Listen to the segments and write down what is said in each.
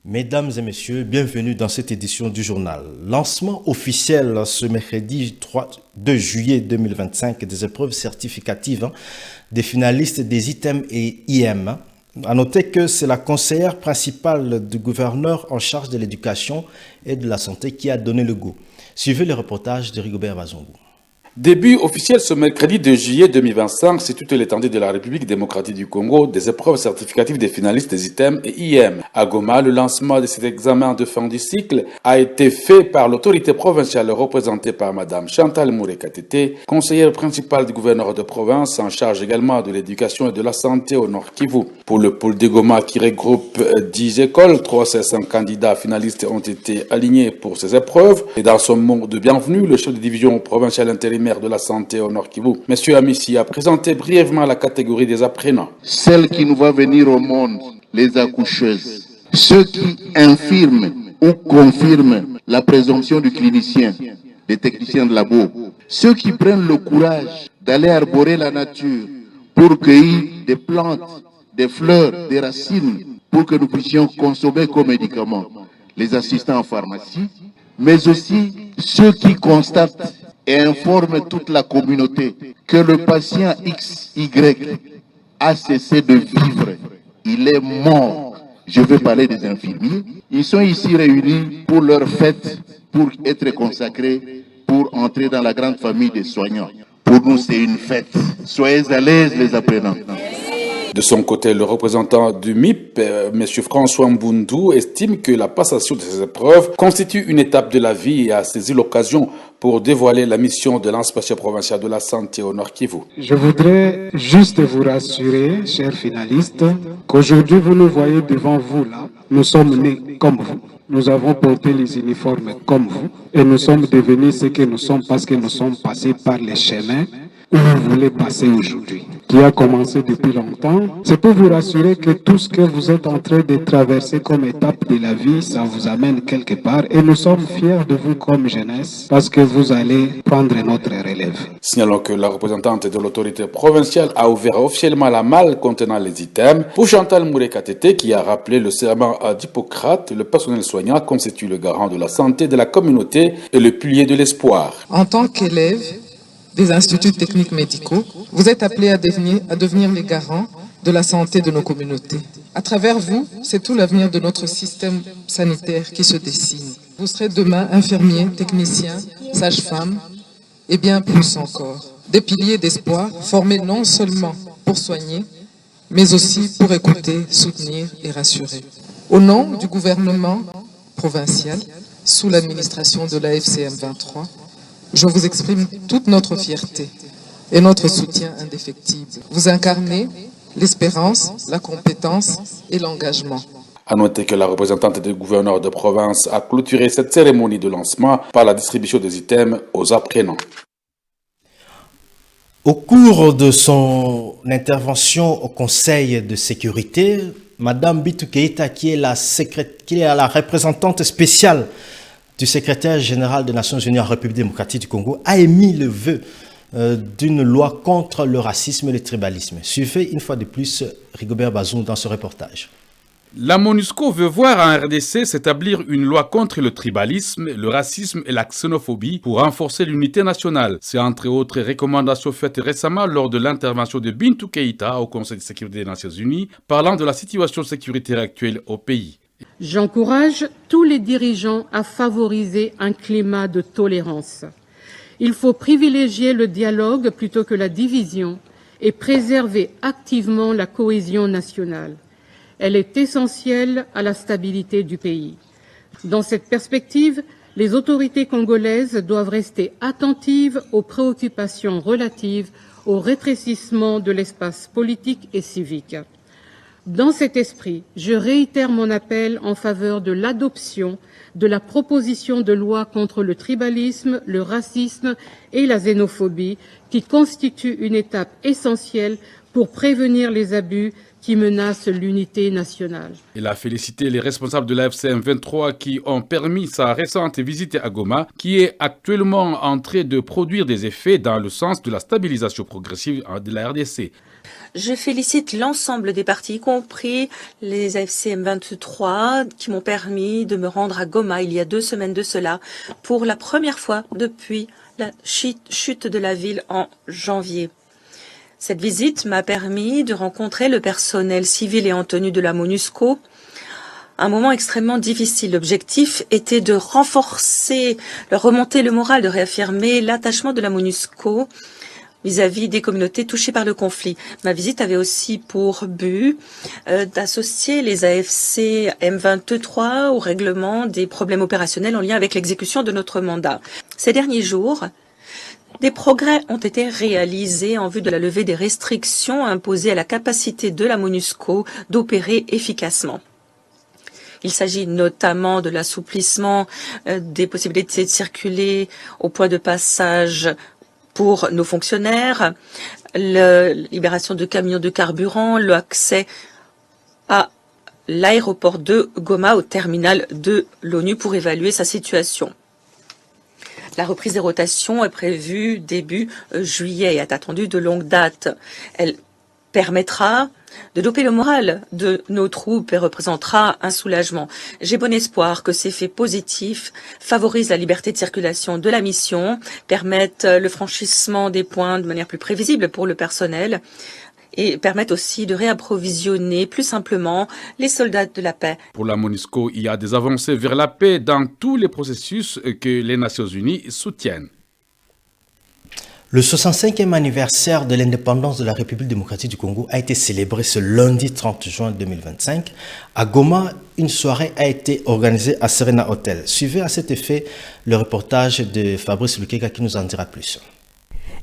Mesdames et messieurs, bienvenue dans cette édition du journal. Lancement officiel ce mercredi 2 juillet 2025 des épreuves certificatives des finalistes des ITEM et IM. À noter que c'est la conseillère principale du gouverneur en charge de l'éducation et de la santé qui a donné le go. Suivez le reportage de Rigobert Bazongo. Début officiel ce mercredi 2 juillet 2025, c'est toute l'étendue de la République démocratique du Congo des épreuves certificatives des finalistes des ITEM et IM. À Goma, le lancement de cet examen de fin du cycle a été fait par l'autorité provinciale représentée par Madame Chantal Mouré-Katete, conseillère principale du gouverneur de province en charge également de l'éducation et de la santé au Nord Kivu. Pour le pôle de Goma qui regroupe 10 écoles, 300 candidats finalistes ont été alignés pour ces épreuves. Et dans son mot de bienvenue, le chef de division provinciale intérimaire de la santé au Nord Kivu, M. Amissi, a présenté brièvement la catégorie des apprenants. Celle qui nous va venir au monde, les accoucheuses, ceux qui infirment ou confirment la présomption du clinicien, des techniciens de labo, ceux qui prennent le courage d'aller arborer la nature pour cueillir des plantes, des fleurs, des racines, pour que nous puissions consommer comme médicaments, les assistants en pharmacie, mais aussi ceux qui constatent et informe toute la communauté que le patient XY a cessé de vivre. Il est mort. Je veux parler des infirmiers. Ils sont ici réunis pour leur fête, pour être consacrés, pour entrer dans la grande famille des soignants. Pour nous, c'est une fête. Soyez à l'aise, les apprenants. De son côté, le représentant du MIP, M. François Mbundu, estime que la passation de ces épreuves constitue une étape de la vie et a saisi l'occasion pour dévoiler la mission de l'inspection provinciale de la santé au Nord Kivu. Je voudrais juste vous rassurer, chers finalistes, qu'aujourd'hui vous nous voyez devant vous là. Nous sommes nés comme vous. Nous avons porté les uniformes comme vous et nous sommes devenus ce que nous sommes parce que nous sommes passés par les chemins où vous voulez passer aujourd'hui, qui a commencé depuis longtemps. C'est pour vous rassurer que tout ce que vous êtes en train de traverser comme étape de la vie, ça vous amène quelque part. Et nous sommes fiers de vous comme jeunesse, parce que vous allez prendre notre relève. Signalons que la représentante de l'autorité provinciale a ouvert officiellement la malle contenant les items. Pour Chantal Mouré-Katete, qui a rappelé le serment d'Hippocrate, le personnel soignant constitue le garant de la santé de la communauté et le pilier de l'espoir. En tant qu'élève des instituts techniques médicaux, vous êtes appelés à devenir les garants de la santé de nos communautés. À travers vous, c'est tout l'avenir de notre système sanitaire qui se dessine. Vous serez demain infirmiers, techniciens, sages-femmes et bien plus encore. Des piliers d'espoir formés non seulement pour soigner, mais aussi pour écouter, soutenir et rassurer. Au nom du gouvernement provincial, sous l'administration de la FCM 23, je vous exprime toute notre fierté et notre soutien indéfectible. Vous incarnez l'espérance, la compétence et l'engagement. À noter que la représentante du gouverneur de province a clôturé cette cérémonie de lancement par la distribution des items aux apprenants. Au cours de son intervention au Conseil de sécurité, Madame Bintou Keïta, qui est la représentante spéciale du secrétaire général des Nations Unies en République démocratique du Congo, a émis le vœu d'une loi contre le racisme et le tribalisme. Suivez une fois de plus Rigobert Bazongo dans ce reportage. La MONUSCO veut voir en RDC s'établir une loi contre le tribalisme, le racisme et la xénophobie pour renforcer l'unité nationale. C'est entre autres recommandations faites récemment lors de l'intervention de Bintou Keïta au Conseil de sécurité des Nations Unies, parlant de la situation sécuritaire actuelle au pays. J'encourage tous les dirigeants à favoriser un climat de tolérance. Il faut privilégier le dialogue plutôt que la division et préserver activement la cohésion nationale. Elle est essentielle à la stabilité du pays. Dans cette perspective, Les autorités congolaises doivent rester attentives aux préoccupations relatives au rétrécissement de l'espace politique et civique. Dans cet esprit, je réitère mon appel en faveur de l'adoption de la proposition de loi contre le tribalisme, le racisme et la xénophobie, qui constitue une étape essentielle pour prévenir les abus qui menacent l'unité nationale. Il a félicité les responsables de la FCM 23 qui ont permis sa récente visite à Goma, qui est actuellement en train de produire des effets dans le sens de la stabilisation progressive de la RDC. Je félicite l'ensemble des partis, y compris les AFCM 23, qui m'ont permis de me rendre à Goma il y a 2 semaines de cela, pour la première fois depuis la chute de la ville en janvier. Cette visite m'a permis de rencontrer le personnel civil et en tenue de la MONUSCO. Un moment extrêmement difficile. L'objectif était de renforcer, de remonter le moral, de réaffirmer l'attachement de la MONUSCO vis-à-vis des communautés touchées par le conflit. Ma visite avait aussi pour but d'associer les AFC M23 au règlement des problèmes opérationnels en lien avec l'exécution de notre mandat. Ces derniers jours, des progrès ont été réalisés en vue de la levée des restrictions imposées à la capacité de la MONUSCO d'opérer efficacement. Il s'agit notamment de l'assouplissement des possibilités de circuler au point de passage pour nos fonctionnaires, la libération de camions de carburant, l'accès à l'aéroport de Goma au terminal de l'ONU pour évaluer sa situation. La reprise des rotations est prévue début juillet et est attendue de longue date. Elle permettra de doper le moral de nos troupes et représentera un soulagement. J'ai bon espoir que ces faits positifs favorisent la liberté de circulation de la mission, permettent le franchissement des points de manière plus prévisible pour le personnel et permettent aussi de réapprovisionner plus simplement les soldats de la paix. Pour la MONUSCO, il y a des avancées vers la paix dans tous les processus que les Nations Unies soutiennent. Le 65e anniversaire de l'indépendance de la République démocratique du Congo a été célébré ce lundi 30 juin 2025. À Goma, une soirée a été organisée à Serena Hotel. Suivez à cet effet le reportage de Fabrice Lukeka qui nous en dira plus.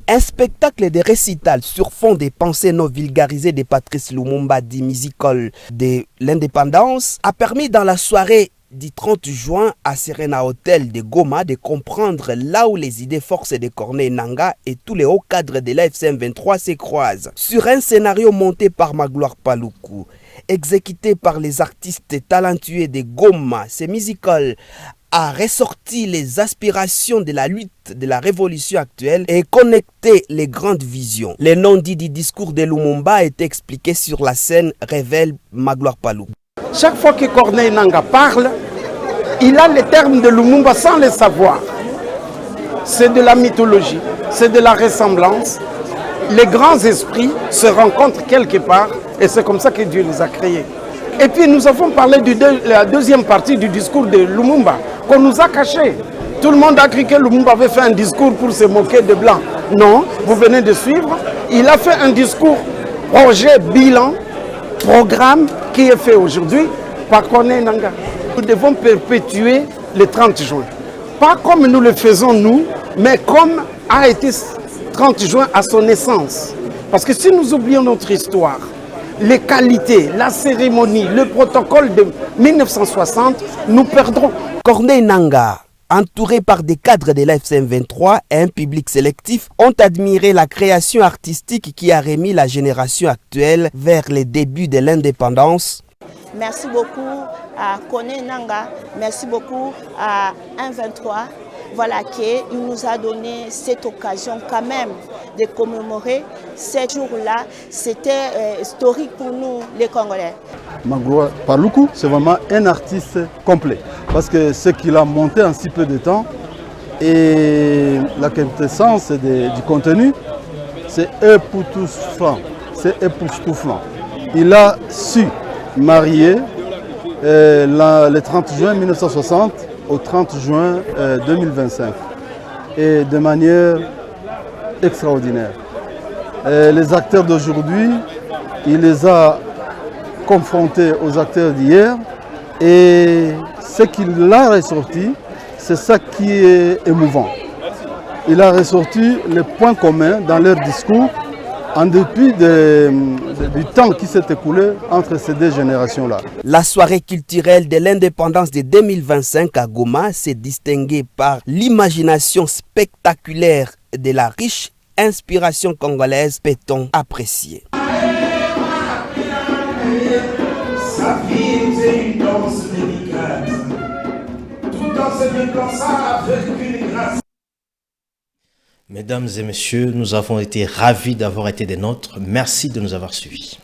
Un spectacle de récital sur fond des pensées non vulgarisées de Patrice Lumumba dit musical de l'indépendance a permis dans la soirée du 30 juin à Serena Hotel de Goma de comprendre là où les idées forces de Corneille Nangaa et tous les hauts cadres de l'AFCM 23 se croisent. Sur un scénario monté par Magloire Paluku, exécuté par les artistes talentueux de Goma, ce musical a ressorti les aspirations de la lutte de la révolution actuelle et connecté les grandes visions. Le non-dit du discours de Lumumba est expliqué sur la scène, révèle Magloire Paluku. Chaque fois que Corneille Nangaa parle, il a les termes de Lumumba sans les savoir. C'est de la mythologie, c'est de la ressemblance. Les grands esprits se rencontrent quelque part et c'est comme ça que Dieu les a créés. Et puis nous avons parlé de la deuxième partie du discours de Lumumba qu'on nous a caché. Tout le monde a cru que Lumumba avait fait un discours pour se moquer de Blancs. Non, vous venez de suivre. Il a fait un discours, projet, bilan, programme qui est fait aujourd'hui par Corneille Nangaa. Nous devons perpétuer le 30 juin. Pas comme nous le faisons nous, mais comme a été 30 juin à son essence. Parce que si nous oublions notre histoire, les qualités, la cérémonie, le protocole de 1960, nous perdrons. Corneille Nangaa, entouré par des cadres de l'AFCM 23 et un public sélectif, ont admiré la création artistique qui a remis la génération actuelle vers les débuts de l'indépendance. Merci beaucoup à Corneille Nangaa, merci beaucoup à 123. Voilà qu'il nous a donné cette occasion quand même de commémorer ce jour-là. C'était historique pour nous, les Congolais. Magloire Paluku, c'est vraiment un artiste complet. Parce que ce qu'il a monté en si peu de temps et la quintessence du contenu, c'est époustouflant. C'est époustouflant. Il a su marier le 30 juin 1960 au 30 juin 2025 et de manière extraordinaire. Les acteurs d'aujourd'hui, il les a confrontés aux acteurs d'hier et ce qu'il a ressorti, c'est ça qui est émouvant. Il a ressorti les points communs dans leur discours en dépit du temps qui s'est écoulé entre ces deux générations-là. La soirée culturelle de l'indépendance de 2025 à Goma s'est distinguée par l'imagination spectaculaire de la riche inspiration congolaise, peut-on apprécier. Sa vie était une danse délicate, tout en se déplaçant avec une grâce. Mesdames et messieurs, nous avons été ravis d'avoir été des nôtres. Merci de nous avoir suivis.